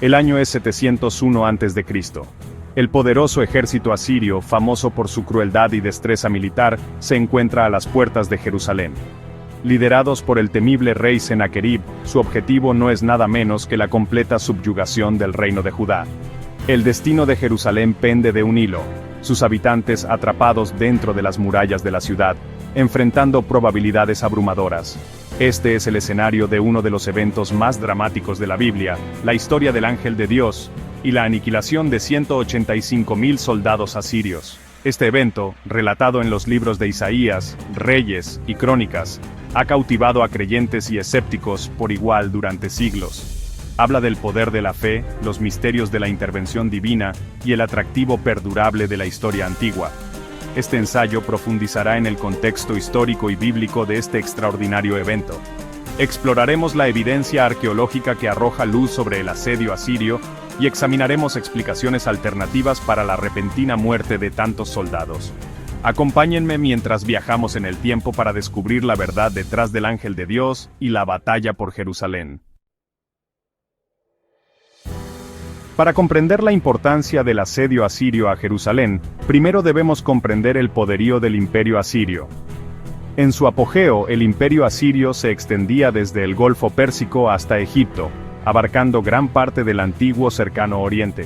El año es 701 a.C. El poderoso ejército asirio, famoso por su crueldad y destreza militar, se encuentra a las puertas de Jerusalén. Liderados por el temible rey Sennacherib, su objetivo no es nada menos que la completa subyugación del reino de Judá. El destino de Jerusalén pende de un hilo, sus habitantes atrapados dentro de las murallas de la ciudad, enfrentando probabilidades abrumadoras. Este es el escenario de uno de los eventos más dramáticos de la Biblia, la historia del ángel de Dios, y la aniquilación de 185.000 soldados asirios. Este evento, relatado en los libros de Isaías, Reyes y Crónicas, ha cautivado a creyentes y escépticos por igual durante siglos. Habla del poder de la fe, los misterios de la intervención divina y el atractivo perdurable de la historia antigua. Este ensayo profundizará en el contexto histórico y bíblico de este extraordinario evento. Exploraremos la evidencia arqueológica que arroja luz sobre el asedio asirio y examinaremos explicaciones alternativas para la repentina muerte de tantos soldados. Acompáñenme mientras viajamos en el tiempo para descubrir la verdad detrás del ángel de Dios y la batalla por Jerusalén. Para comprender la importancia del asedio asirio a Jerusalén, primero debemos comprender el poderío del imperio asirio. En su apogeo, el imperio asirio se extendía desde el Golfo Pérsico hasta Egipto, abarcando gran parte del antiguo Cercano Oriente.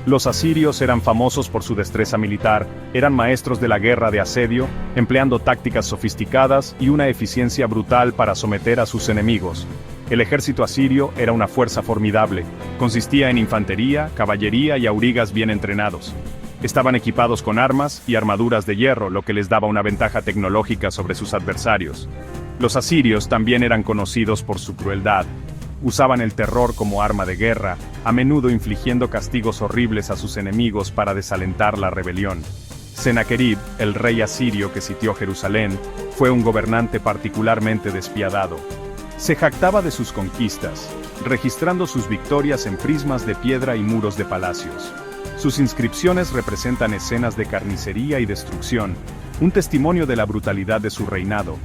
Los asirios eran famosos por su destreza militar, eran maestros de la guerra de asedio, empleando tácticas sofisticadas y una eficiencia brutal para someter a sus enemigos. El ejército asirio era una fuerza formidable, consistía en infantería, caballería y aurigas bien entrenados. Estaban equipados con armas y armaduras de hierro, lo que les daba una ventaja tecnológica sobre sus adversarios. Los asirios también eran conocidos por su crueldad. Usaban el terror como arma de guerra, a menudo infligiendo castigos horribles a sus enemigos para desalentar la rebelión. Sennacherib, el rey asirio que sitió Jerusalén, fue un gobernante particularmente despiadado. Se jactaba de sus conquistas, registrando sus victorias en prismas de piedra y muros de palacios. Sus inscripciones representan escenas de carnicería y destrucción, un testimonio de la brutalidad de su reinado.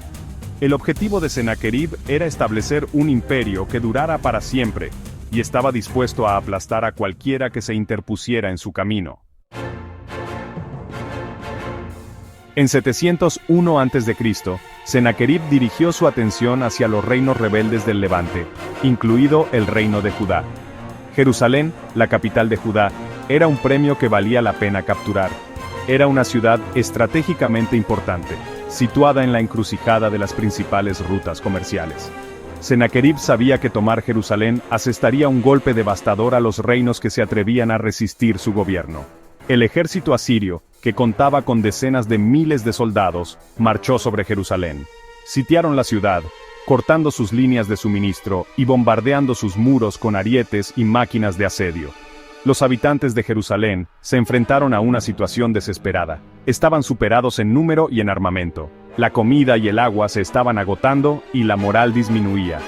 El objetivo de Sennacherib era establecer un imperio que durara para siempre, y estaba dispuesto a aplastar a cualquiera que se interpusiera en su camino. En 701 a.C., Sennacherib dirigió su atención hacia los reinos rebeldes del Levante, incluido el reino de Judá. Jerusalén, la capital de Judá, era un premio que valía la pena capturar. Era una ciudad estratégicamente importante, situada en la encrucijada de las principales rutas comerciales. Sennacherib sabía que tomar Jerusalén asestaría un golpe devastador a los reinos que se atrevían a resistir su gobierno. El ejército asirio, que contaba con decenas de miles de soldados, marchó sobre Jerusalén. Sitiaron la ciudad, cortando sus líneas de suministro y bombardeando sus muros con arietes y máquinas de asedio. Los habitantes de Jerusalén se enfrentaron a una situación desesperada. Estaban superados en número y en armamento. La comida y el agua se estaban agotando y la moral disminuía.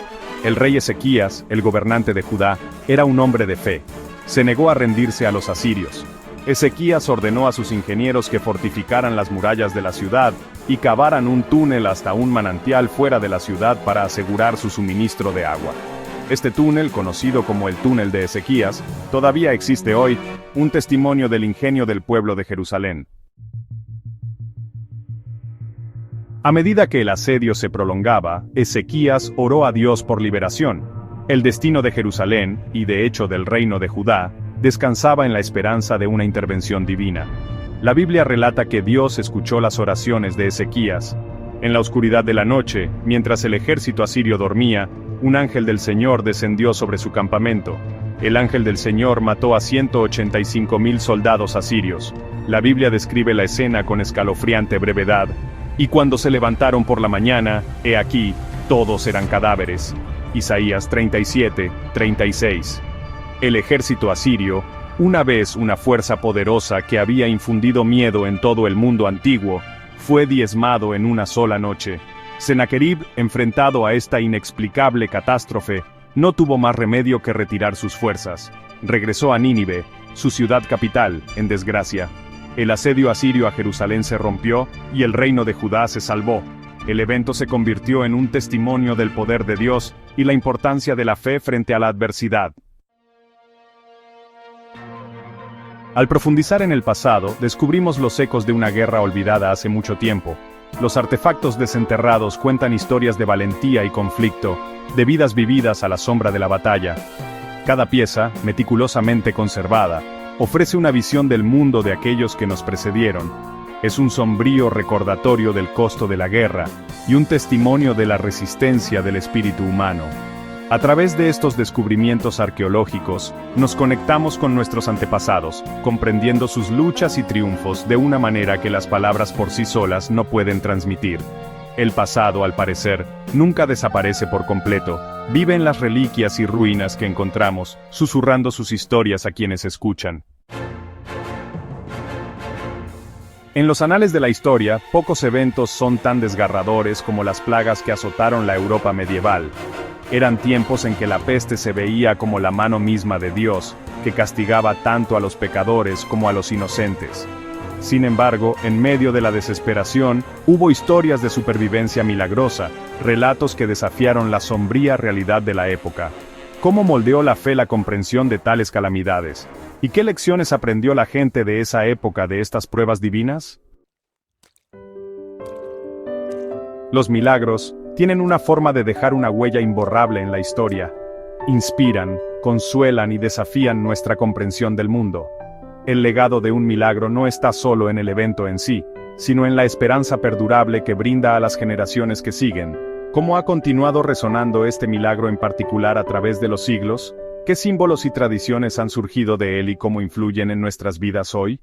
El rey Ezequías, el gobernante de Judá, era un hombre de fe. Se negó a rendirse a los asirios. Ezequías ordenó a sus ingenieros que fortificaran las murallas de la ciudad y cavaran un túnel hasta un manantial fuera de la ciudad para asegurar su suministro de agua. Este túnel, conocido como el túnel de Ezequías, todavía existe hoy, un testimonio del ingenio del pueblo de Jerusalén. A medida que el asedio se prolongaba, Ezequías oró a Dios por liberación. El destino de Jerusalén, y de hecho del reino de Judá, descansaba en la esperanza de una intervención divina. La Biblia relata que Dios escuchó las oraciones de Ezequías. En la oscuridad de la noche, mientras el ejército asirio dormía, un ángel del Señor descendió sobre su campamento. El ángel del Señor mató a 185.000 soldados asirios. La Biblia describe la escena con escalofriante brevedad. Y cuando se levantaron por la mañana, he aquí, todos eran cadáveres. Isaías 37, 36. El ejército asirio, una vez una fuerza poderosa que había infundido miedo en todo el mundo antiguo, fue diezmado en una sola noche. Sennacherib, enfrentado a esta inexplicable catástrofe, no tuvo más remedio que retirar sus fuerzas. Regresó a Nínive, su ciudad capital, en desgracia. El asedio asirio a Jerusalén se rompió y el reino de Judá se salvó. El evento se convirtió en un testimonio del poder de Dios y la importancia de la fe frente a la adversidad. Al profundizar en el pasado, descubrimos los ecos de una guerra olvidada hace mucho tiempo. Los artefactos desenterrados cuentan historias de valentía y conflicto, de vidas vividas a la sombra de la batalla. Cada pieza, meticulosamente conservada, ofrece una visión del mundo de aquellos que nos precedieron. Es un sombrío recordatorio del costo de la guerra y un testimonio de la resistencia del espíritu humano. A través de estos descubrimientos arqueológicos, nos conectamos con nuestros antepasados, comprendiendo sus luchas y triunfos de una manera que las palabras por sí solas no pueden transmitir. El pasado, al parecer, nunca desaparece por completo, vive en las reliquias y ruinas que encontramos, susurrando sus historias a quienes escuchan. En los anales de la historia, pocos eventos son tan desgarradores como las plagas que azotaron la Europa medieval. Eran tiempos en que la peste se veía como la mano misma de Dios, que castigaba tanto a los pecadores como a los inocentes. Sin embargo, en medio de la desesperación, hubo historias de supervivencia milagrosa, relatos que desafiaron la sombría realidad de la época. ¿Cómo moldeó la fe la comprensión de tales calamidades? ¿Y qué lecciones aprendió la gente de esa época de estas pruebas divinas? Los milagros tienen una forma de dejar una huella imborrable en la historia. Inspiran, consuelan y desafían nuestra comprensión del mundo. El legado de un milagro no está solo en el evento en sí, sino en la esperanza perdurable que brinda a las generaciones que siguen. ¿Cómo ha continuado resonando este milagro en particular a través de los siglos? ¿Qué símbolos y tradiciones han surgido de él y cómo influyen en nuestras vidas hoy?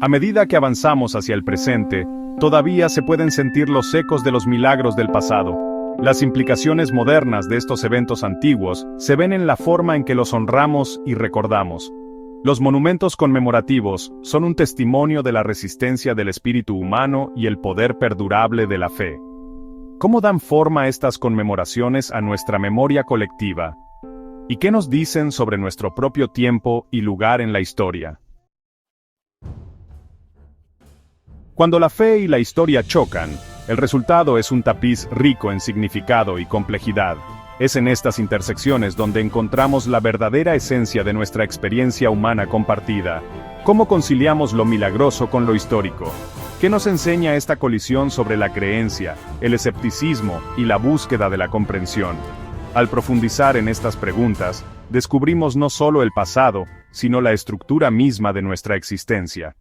A medida que avanzamos hacia el presente, todavía se pueden sentir los ecos de los milagros del pasado. Las implicaciones modernas de estos eventos antiguos se ven en la forma en que los honramos y recordamos. Los monumentos conmemorativos son un testimonio de la resistencia del espíritu humano y el poder perdurable de la fe. ¿Cómo dan forma estas conmemoraciones a nuestra memoria colectiva? ¿Y qué nos dicen sobre nuestro propio tiempo y lugar en la historia? Cuando la fe y la historia chocan, el resultado es un tapiz rico en significado y complejidad. Es en estas intersecciones donde encontramos la verdadera esencia de nuestra experiencia humana compartida. ¿Cómo conciliamos lo milagroso con lo histórico? ¿Qué nos enseña esta colisión sobre la creencia, el escepticismo y la búsqueda de la comprensión? Al profundizar en estas preguntas, descubrimos no solo el pasado, sino la estructura misma de nuestra existencia.